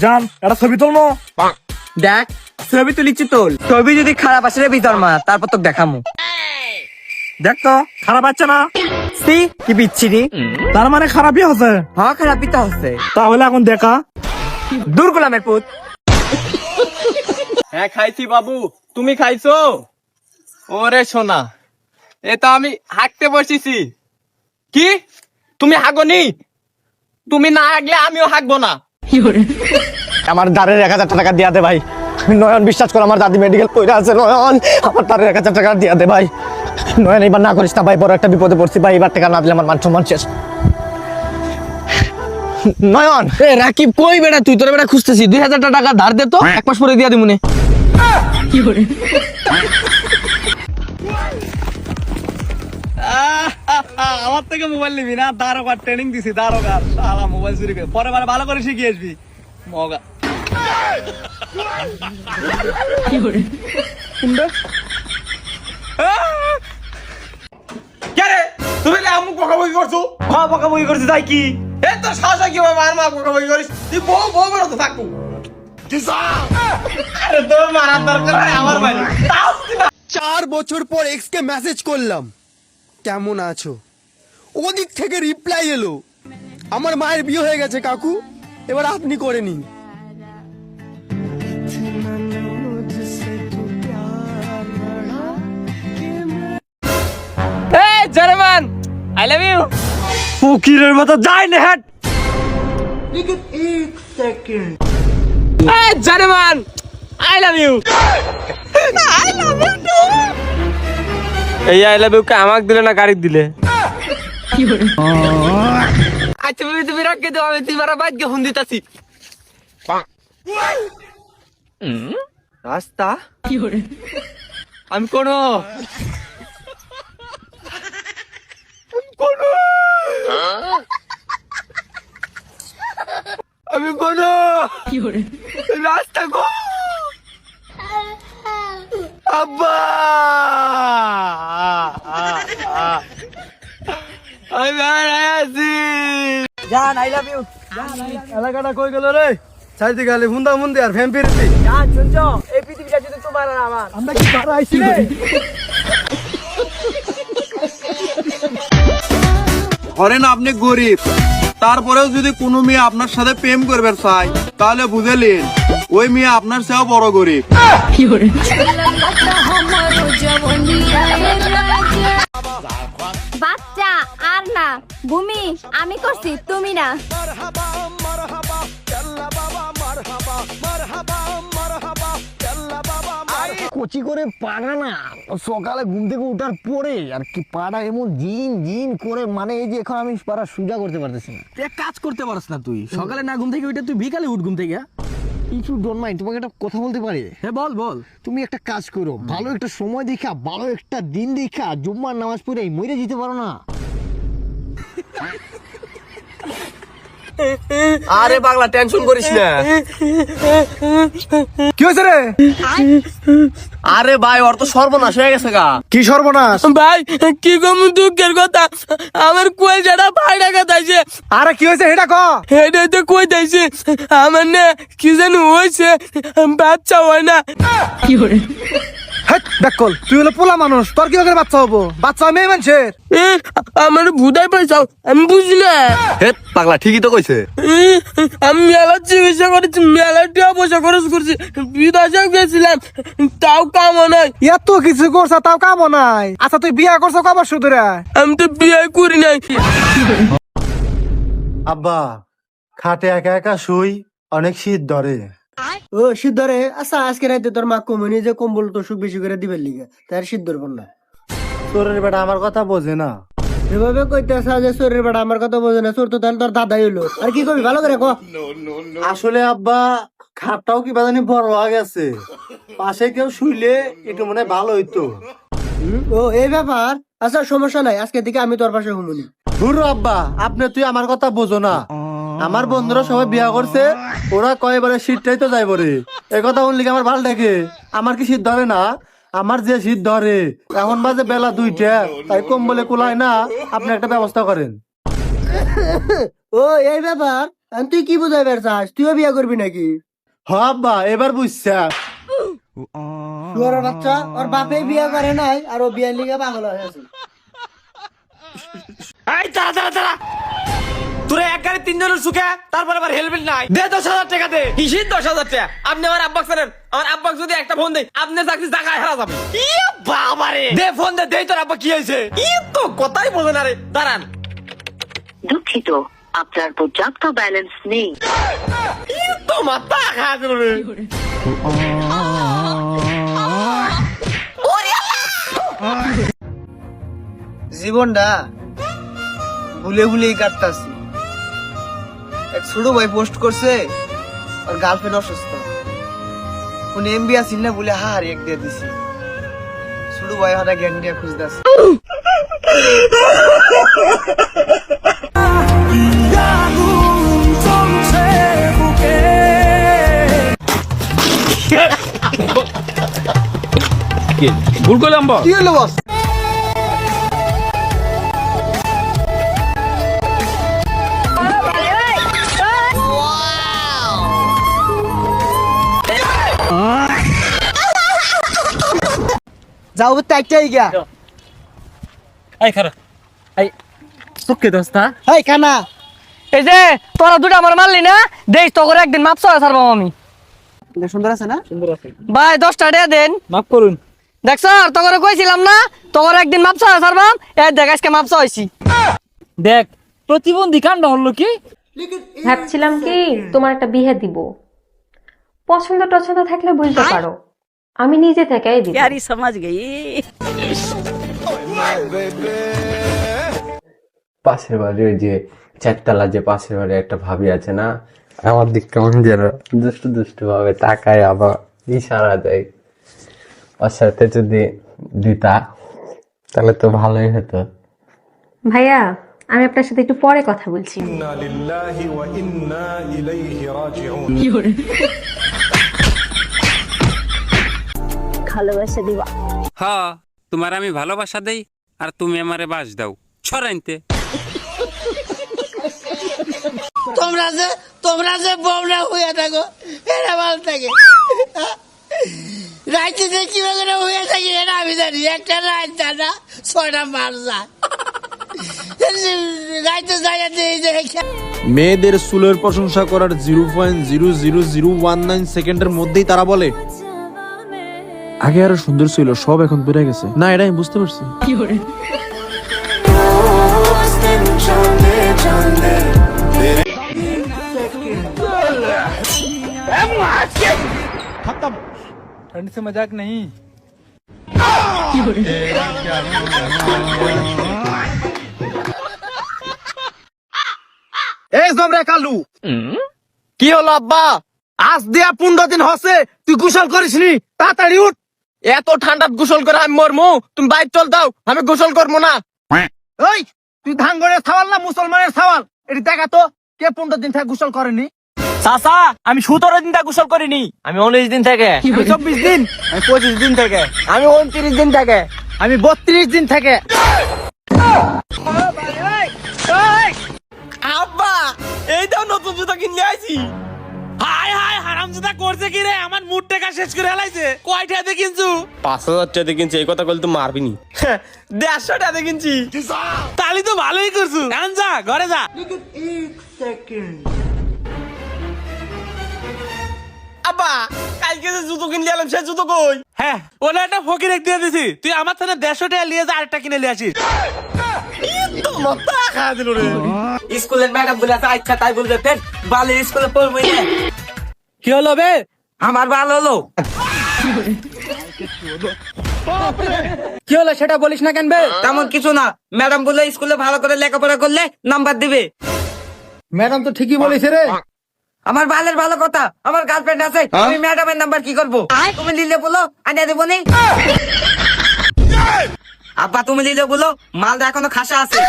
জান এটা ছবি তুলনো। দেখ ছবি তুলিচ্ছি তোল, ছবি যদি খারাপ আসে রে ভিতর মা, তারপর তোকে দেখামু। দেখ তো খারাপ আছে না? সি কি বিচ্ছিরি। তার মানে খারাপই হচ্ছে। হ্যাঁ খারাপই তো হচ্ছে। তাহলে এখন দেখা। দূর গোলামের পুত। হ্যাঁ খাইছি বাবু, তুমি খাইছো? ওরে সোনা, এটা আমি হাঁকতে বসেছি। কি তুমি হাগনি? তুমি না হাগলে আমিও হাগবো না। আমার দাঁড়ের 1,000 টাকা দিয়া দে ভাই। নয়ন বিশ্বাস কর, আমার দাদি মেডিকেল পড়ে আছে। নয়ন আমার দাঁড়ের 1,000 টাকা দিয়া দে ভাই। নয়ন এবার না করিস না ভাই, বড় একটা বিপদে পড়ছি ভাই। এবার টাকা না দিলে আমার মান সম্মান শেষ। নয়ন এ রাকিব কই বেটা, তুই তোর বেটা খুঁজতেছি। 2,000 টাকা ধার দে তো, এক মাস পরে দিয়া দিমুনে। আমার থেকে মোবাইল নিবি না? দারোগার ট্রেনিং দিছি, দারোগার শালা মোবাইল চুরি করে পরে বারে ভালো করে শিখিয়ে আসবি মগা। কে তুমি আমু বকাবকি করছো? হ্যাঁ বকাবকি করছি তাই কি? এ তো সাহস কি মার মা বকাবকি করিস? তুই বউ বউ বেরো তো থাকবো। আরে তোর মারার দরকার নাই আমার ভাই। 4 বছর পর এক্স কে মেসেজ করলাম কেমন আছো, ওদিক থেকে রিপ্লাই এলো আমার মায়ের বিয়ে হয়ে গেছে কাকু, এবার আপনি করে নিন। এই জার্মান আই লাভ ইউ। ফকিরের মতো যাই না হেড। এই German I love you. I love you too. এই আই লাভ ইউ কে আমাকে দিলে না গাড়ি দিলে? আচ্ছা তুমি রাখকে দাও, আমি তোমার বাইকে ফোন দিতাছি। রাস্তা আমি কোন রাস্তা কো আব্বা আমি আছি। জান আই লাভ ইউ। এলাকাটা কই গেল রে? চারিদিকে গালি হুন্দা মুন্দি আর ভ্যাম্পিরিতি। জান শুনছো, এই পৃথিবীটা যদি তোমার আর আমার। আমরা কি বাড়া আইছি রে? ধরেন আপনি গরিব, তারপরেও যদি কোনো মেয়ে আপনার সাথে প্রেম করবে চায়, তাহলে বুঝেলেন ওই মেয়ে আপনার চেয়েও বড় গরিব। বাচ্চা আর না, ভূমি আমি করছি তুমি না। কচি করে পাড়া না, সকালে ঘুম থেকে উঠার পরে আর কি পাড়া এমন জিন জিন করে, মানে এই যে এখন আমি পাড়া সোজা করতে পারতেছি না। এক কাজ করতে পারছ না তুই? সকালে না ঘুম থেকে ওইটা তুই বিকালে উঠ ঘুম থেকে। কিছু ডোন্ট মাইন্ড, তোমাকে একটা কথা বলতে পারি? হ্যাঁ বল বল। তুমি একটা কাজ করো, ভালো একটা সময় দেখা, ভালো একটা দিন দেখা জুম্মার নামাজ পড়ে মরে যেতে পারো না? আরে পাগলা টেনশন করিস না। কি হয়েছে রে? আরে ভাই ওর তো সর্বনাশ হয়ে গেছে গা। কি সর্বনাশ? ভাই কি কম দুঃখের কথা, আমার কই যারা ভাই টাকা তাইছে। আরে কি হয়েছে এটা ক। এটাই তো কই তাইছে আমার না কি জানি হয়েছে, বাচ্চা হয় না। হেট দেখল, তুই হলো পোলা মানুষ, তোর কি করে বাচ্চা হবো? বাচ্চা মেয়ে মানুষের। এ, আমার ভুদাই পয়সাও আমি বুঝি না। হে পাগলা ঠিকই তো কইছে। আমি মেলা চিকিৎসা করেছি, মেলা টাকা পয়সা খরচ করছি, বিদেশে গেছিলাম, তাও কাম নাই। এত কিছু করছ তাও কাম নাই। আচ্ছা তুই বিয়া করছ কবার শুধরে? আমি তো বিয়ে করি নাই। আব্বা খাটে একা একা শুই, অনেক শীত ধরে। ও শীত ধরে? আচ্ছা আজকে রাতে তোর মা কমনি যে কম্বল তো সুখ বেশি করে দিবেন লিগে, তার শীত ধরব না। তোরের বেটা আমার কথা বোঝে না। এভাবে কইতে আসা যে শরীর বেড়া আমার কথা বোঝে না, তোর তো তাহলে তোর দাদাই হইলো। আর কি করবি ভালো করে ক। আসলে আব্বা খাটটাও কি বাজানি বড় হয়ে গেছে, পাশে কেউ শুইলে একটু মনে হয় ভালো হইতো। ও এই ব্যাপার। আচ্ছা সমস্যা নাই, আজকে থেকে আমি তোর পাশে হুমুনি। ধুর আব্বা, আপনি তুই আমার কথা বোঝো না। আমার বন্ধুরা সবাই বিয়া করছে, ওরা কয়েবারে শীতটাই তো যাইব রে। এই কথা বললি আমার ভাল দেখে। আমার কি শীত ধরে না? আমার যে শীত ধরে, এখন বাজে বেলা 2টা, তাই কম্বলে কুলায় না। আপনি একটা ব্যবস্থা করেন। ও এই ব্যাপার। আর তুই কি বুঝাইবার চাস? তুইও বিয়া করবি নাকি? হ আব্বা এবার বুঝছা। শুয়ারের বাচ্চা, ওর বাপে বিয়া করে নাই আর ও বিয়ার লিগে পাগল হয়ে আছে। এই দাঁড়া দাঁড়া দাঁড়া, তোরা এক গাড়ি তিনজনের সুখে, তারপর আবার হেলমেট নাই। দে 10,000 টাকা দে। কিসের 10,000 টাকা? আপনি আমার আব্বাক ফেরেন, আমার আব্বাক যদি একটা ফোন দেয় আপনার চাকরি জায়গায় হারা যাবে। বাবারে, দে ফোন দে, দেই তোর আব্বা কি হয়েছে। তো কথাই বলে না রে, দাঁড়ান। দুঃখিত, আপনার পর্যাপ্ত ব্যালেন্স নেই। তো মাথা খাওয়া দিল রে। জীবনটা ভুলে ভুলেই কাটতাছি। এক ছোট ভাই পোস্ট করছে আর গার্লফ্রেন্ড অসুস্থ, কোন এমবি আসিল না বলে হার এক দিয়ে দিছি। ছোট ভাই হারা জ্ঞান দিয়ে খুঁজতেছে। ভুল করলাম বল। কি হলো বস? যাও তো একটাই গিয়া। এই খারাপ, এই সুখে দোস্তা। এই কানা, এই যে তোরা দুটো আমার মারলি না, দেখ তো করে একদিন মাপ চাওয়া ছাড়বাম আমি। সুন্দর আছে না? ভাই 10 টাকা দেন, মাফ করুন। দেখ স্যার, তোকে কইছিলাম না তোর একদিন মাপ চাওয়া ছাড়বাম, এই দেখ আজকে মাপ চাইছি। দেখ প্রতিবন্ধী কাণ্ড হলো কি। ভাবছিলাম কি তোমার একটা বিয়ে দিব, পছন্দ টছন্দ থাকলে বুঝতে পারো, আমি নিজে থেকেই দিব। পাশের বাড়ি ওই যে চারতলা যে পাশের বাড়ি একটা ভাবি আছে না, আমার দিক কেমন যেন দুষ্টু দুষ্টু ভাবে তাকায়, আবার ইশারা দেয়। ওর সাথে যদি দিতা তাহলে তো ভালোই হতো। ভাইয়া, আমি আপনার সাথে একটু পরে কথা বলছি। ভালোবাসা দিবা? হ্যাঁ, তোমার আমি ভালোবাসা দেই আর তুমি আমারে বাস দাও ছড়াইতে। তোমরা যে বউনা হইয়া থাকো, এরা ভালো থাকে। রাইতে যে কি করে হইয়া থাকি এটা আমি জানি। একটা রাত দাদা 6টা মার যায়, রাইতে যাইয়া দিয়ে মেয়েদের চুলের প্রশংসা করার 0.00019 সেকেন্ডের মধ্যেই তারা বলে আগে আরো সুন্দর ছিল, সব এখন বেড়ে গেছে। না, এটা আমি বুঝতে পারছি। ठंड से मजाक नहीं। এই জমরে কালু, কি হলো আব্বা? আজ দিয়া 15 দিন হচ্ছে তুই গোসল করিসনি, তাড়াতাড়ি উঠ। এত ঠান্ডাত গোসল করে আমি মরমু? তুমি বাইর চল দাও, আমি গোসল করবো না। ওই তুই ধাঙ্গরের ছাওয়াল না মুসলমানের ছাওয়াল? এটি দেখা তো, কে 15 দিন থেকে গোসল করেনি? চাচা, আমি 17 দিন থেকে গোসল করিনি, আমি 19 দিন থেকে। 24 দিন, আমি 25 দিন থেকে, আমি 29 দিন থেকে, আমি 32 দিন থেকে। আব্বা, এই তো নতুন জুতা কিনে আইছি। হাই হাই, হারামজাদা করছে কি রে? আমার মুড টাকা শেষ করে ফেলাইছে। কয় টাকাতে কিনছু? 5,000 টাকা কিনছি, এই কথা বলতে মারবি নি। 150 টাকাতে কিনছি। তালি তো ভালোই করছু। এখন যা, ঘরে যা। আব্বা, কালকে যে জুতো কিনলে এলাম, সে জুতো কই? হ্যাঁ, ওটা একটা ফকির দিয়ে দিছি। তুই আমার থেকে 150 টাকা নিয়ে যা, আরেকটা কিনে নিয়ে আসিস। স্কুলের ম্যাডাম বলে আচ্ছা তাই বলবে, ফের বালি স্কুলে পড়বই না। কি হলো বে? আমার ভালো হলো। কি হলো সেটা বলিস না কেন বে? তেমন কিছু না, ম্যাডাম বলে স্কুলে ভালো করে লেখাপড়া করলে নাম্বার দিবে। ম্যাডাম তো ঠিকই বলেছে রে। আমার বালের ভালো কথা, আমার গার্লফ্রেন্ড আছে, আমি ম্যাডামের নাম্বার কি করবো? তুমি নিলে বলো, আনিয়ে দেবো নি। আব্বা তুমি নিলে বলো, মালটা এখনো খাসা আছে।